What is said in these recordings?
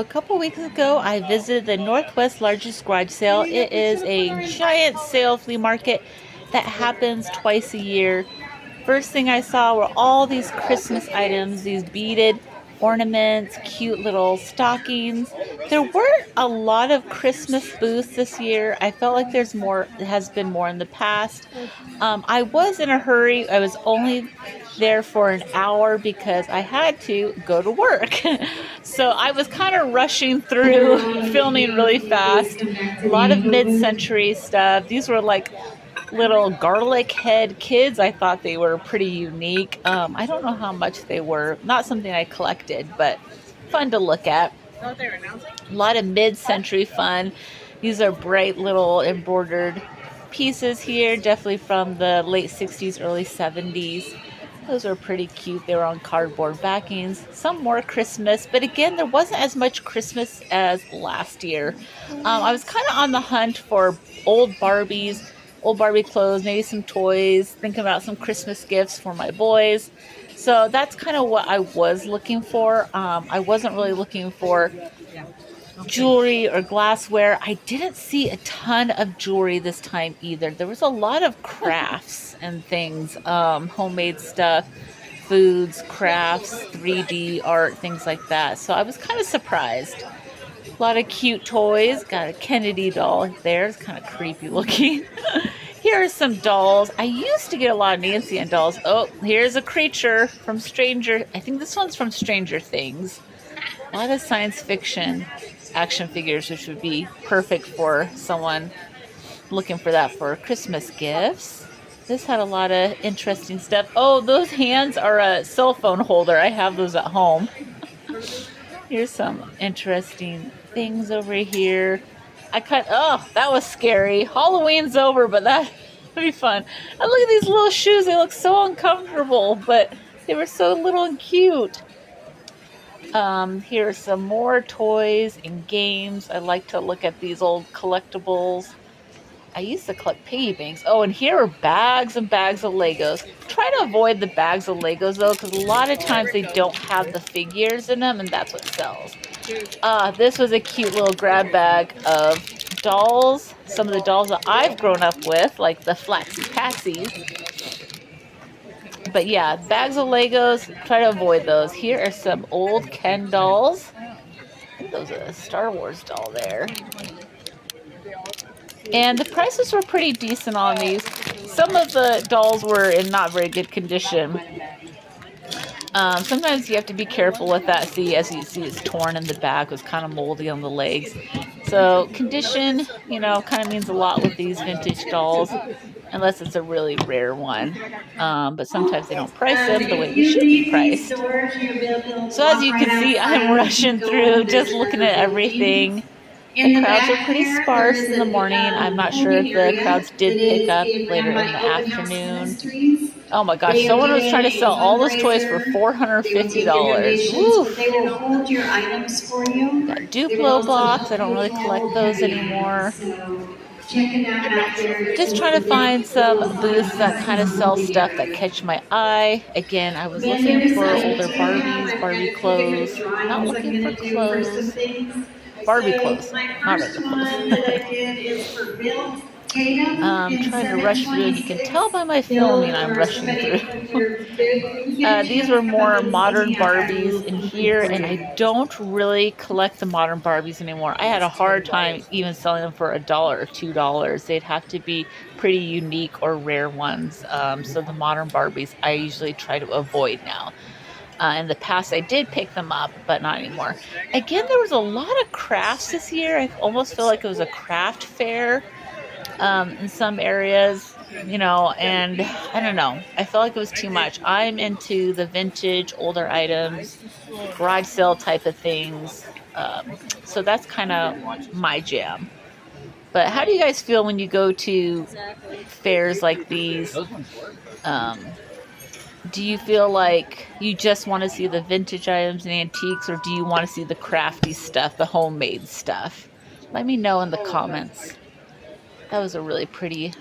a couple weeks ago, I visited the Northwest largest garage sale. It is a giant sale flea market that happens twice a year. First thing I saw were all these Christmas items, these beaded ornaments, cute little stockings. There weren't a lot of Christmas booths this year. I felt like there's more, has been more in the past. I was in a hurry. I was only there for an hour because I had to go to work. So I was kind of rushing through, filming really fast. A lot of mid-century stuff. These were like little garlic head kids. I thought they were pretty unique. I don't know how much they were. Not something I collected, but fun to look at. A lot of mid-century fun. These are bright little embroidered pieces here, definitely from the late 60s, early 70s. Those are pretty cute. They were on cardboard backings. Some more Christmas, but again, there wasn't as much Christmas as last year. I was kind of on the hunt for old Barbies, old Barbie clothes, maybe some toys, thinking about some Christmas gifts for my boys. So that's kind of what I was looking for. I wasn't really looking for jewelry or glassware. I didn't see a ton of jewelry this time either. There was a lot of crafts and things, homemade stuff, foods, crafts, 3D art, things like that. So I was kind of surprised. A lot of cute toys. Got a Kennedy doll there. It's kind of creepy looking. Here are some dolls. I used to get a lot of Nancy Ann dolls. Oh, here's a creature from Stranger. I think this one's from Stranger Things. A lot of science fiction action figures, which would be perfect for someone looking for that for Christmas gifts. This had a lot of interesting stuff. Oh, those hands are a cell phone holder. I have those at home. Here's some interesting things over here. Oh, that was scary. Halloween's over, but that would be fun. And look at these little shoes. They look so uncomfortable, but they were so little and cute. Here are some more toys and games. I like to look at these old collectibles. I used to collect piggy banks. Oh, and here are bags and bags of Legos. Try to avoid the bags of Legos, though, because a lot of times they don't have the figures in them, and that's what sells. This was a cute little grab bag of dolls. Some of the dolls that I've grown up with, like the Flaxy Patsies. But yeah, bags of Legos, try to avoid those. Here are some old Ken dolls. I think those are a Star Wars doll there. And the prices were pretty decent on these. Some of the dolls were in not very good condition. Sometimes you have to be careful with that. See, as you see, it's torn in the back. It was kind of moldy on the legs. So condition, kind of means a lot with these vintage dolls, unless it's a really rare one. But sometimes they don't price them the way they should be priced. So as you can see, I'm rushing through, just looking at everything. The crowds are pretty sparse in the morning. I'm not sure if the crowds did pick up later in the afternoon. Oh my gosh, someone was trying to sell all those toys for $450. Woo! Got Duplo blocks. I don't really collect those anymore. Just trying to find some booths that kind of sell stuff that catch my eye. Again, I was looking for older Barbies, Barbie clothes. Not looking for clothes. Barbie clothes, not regular clothes. Trying to rush through, and you can tell by my filming I'm rushing through. These were more modern Barbies in here, and I don't really collect the modern Barbies anymore. I had a hard time even selling them for $1 or $2. They'd have to be pretty unique or rare ones. So the modern Barbies I usually try to avoid now. In the past, I did pick them up, but not anymore. Again, there was a lot of crafts this year. I almost feel like it was a craft fair in some areas, and I don't know. I felt like it was too much. I'm into the vintage, older items, garage sale type of things. So that's kind of my jam. But how do you guys feel when you go to fairs like these? Do you feel like you just want to see the vintage items and antiques, or do you want to see the crafty stuff, the homemade stuff? Let me know in the comments. That was a really pretty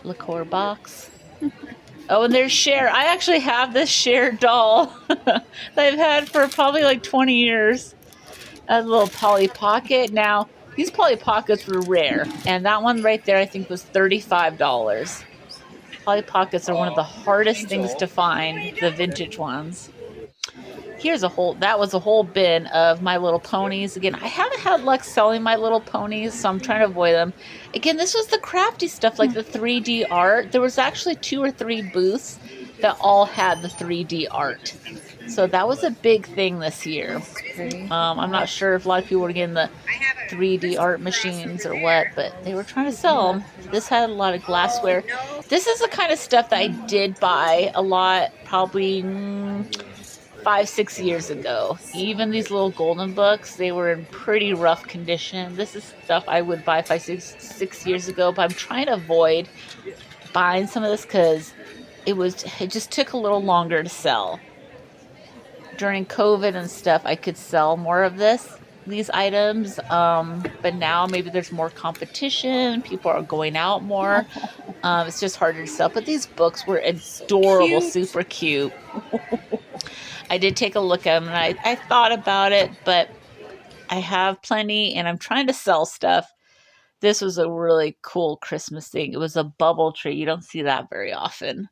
liqueur box. Oh, and there's Cher. I actually have this Cher doll that I've had for probably like 20 years. A little Polly Pocket. Now, these Polly Pockets were rare, and that one right there I think was $35. Polly Pockets are one of the hardest things to find, the vintage ones. Here's that was a whole bin of My Little Ponies. Again, I haven't had luck selling My Little Ponies, so I'm trying to avoid them. Again, this was the crafty stuff, like the 3D art. There was actually 2 or 3 booths that all had the 3D art. So that was a big thing this year. I'm not sure if a lot of people were getting the 3D art machines or what, but they were trying to sell them. This had a lot of glassware. This is the kind of stuff that I did buy a lot, probably 5-6 years ago. Even these little golden books, they were in pretty rough condition. This is stuff I would buy 5-6 years ago, but I'm trying to avoid buying some of this because it just took a little longer to sell. During COVID and stuff, I could sell more of these items, but now maybe there's more competition. People are going out more. It's just harder to sell. But these books were adorable, super cute. I did take a look at them, and I thought about it, but I have plenty, and I'm trying to sell stuff. This was a really cool Christmas thing. It was a bubble tree. You don't see that very often.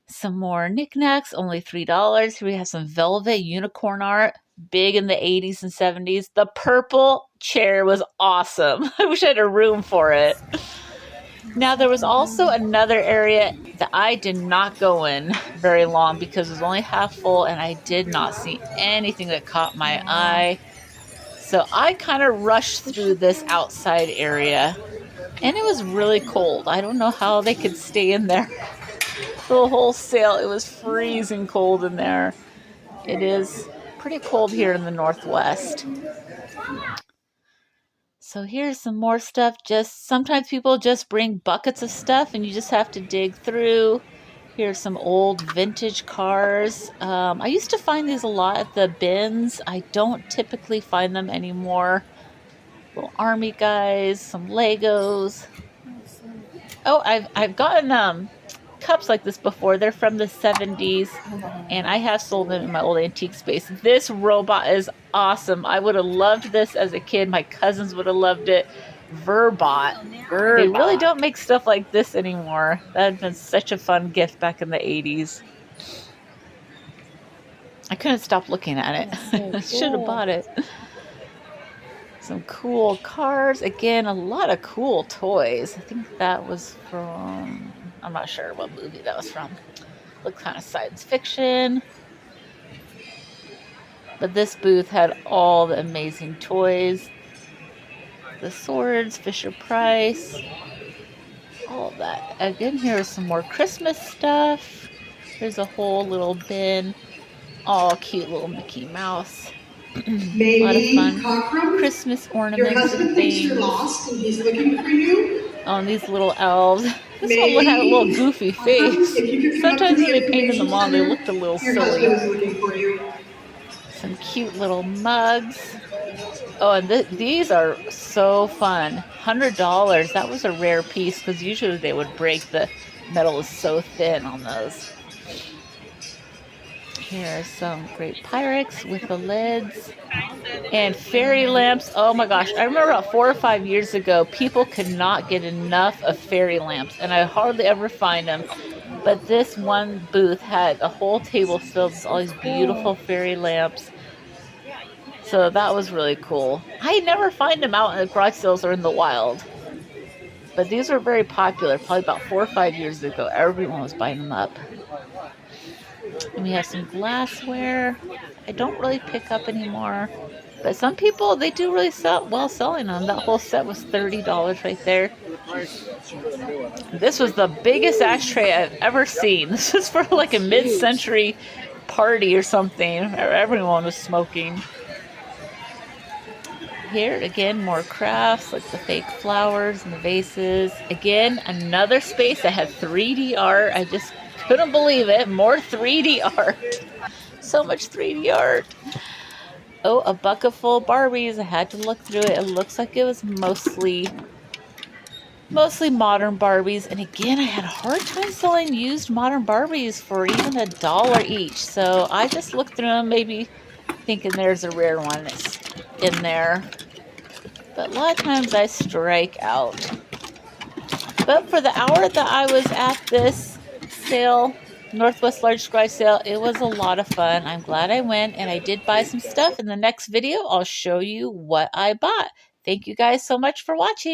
Some more knickknacks, only $3. Here we have some velvet unicorn art, big in the 80s and 70s. The purple chair was awesome. I wish I had a room for it. Now, there was also another area that I did not go in very long because it was only half full, and I did not see anything that caught my eye. So I kind of rushed through this outside area, and it was really cold. I don't know how they could stay in there the whole sale. It was freezing cold in there. It is pretty cold here in the Northwest. So here's some more stuff. Sometimes people just bring buckets of stuff and you just have to dig through. Here's some old vintage cars. I used to find these a lot at the bins. I don't typically find them anymore. Little army guys, some Legos. Oh, I've gotten cups like this before. They're from the 70s, and I have sold them in my old antique space. This robot is awesome. I would have loved this as a kid. My cousins would have loved it. Verbot. They really don't make stuff like this anymore. That had been such a fun gift back in the 80s. I couldn't stop looking at it. I should have bought it. Some cool cars. Again, a lot of cool toys. I think that was from... I'm not sure what movie that was from. Looks kind of science fiction. But this booth had all the amazing toys. The swords, Fisher-Price. All of that. Again, here's some more Christmas stuff. There's a whole little bin. All cute little Mickey Mouse. A lot of fun Christmas ornaments and things. You're lost and he's looking for you. Oh, and these little elves. This one had a little goofy face. Sometimes when they painted them on, they looked a little silly. Some cute little mugs. Oh, and these are so fun. $100. That was a rare piece because usually they would break. The metal is so thin on those. Here are some great Pyrex with the lids. And fairy lamps. Oh my gosh. I remember about 4 or 5 years ago, people could not get enough of fairy lamps. And I hardly ever find them. But this one booth had a whole table filled with all these beautiful fairy lamps. So that was really cool. I never find them out in the garage sales or in the wild. But these were very popular. Probably about 4 or 5 years ago. Everyone was buying them up. And we have some glassware. I don't really pick up anymore. But some people, they do really well selling them. That whole set was $30 right there. This was the biggest ashtray I've ever seen. This was for like a mid-century party or something. Everyone was smoking. Here, again, more crafts, like the fake flowers and the vases. Again, another space that had 3D art. I just couldn't believe it. More 3D art. So much 3D art. Oh, a bucket full of Barbies. I had to look through it. It looks like it was mostly modern Barbies. And again, I had a hard time selling used modern Barbies for even $1 each. So I just looked through them, maybe thinking there's a rare one that's in there. But a lot of times I strike out. But for the hour that I was at this sale, Northwest Large Garage Sale, it was a lot of fun. I'm glad I went, and I did buy some stuff. In the next video, I'll show you what I bought. Thank you guys so much for watching.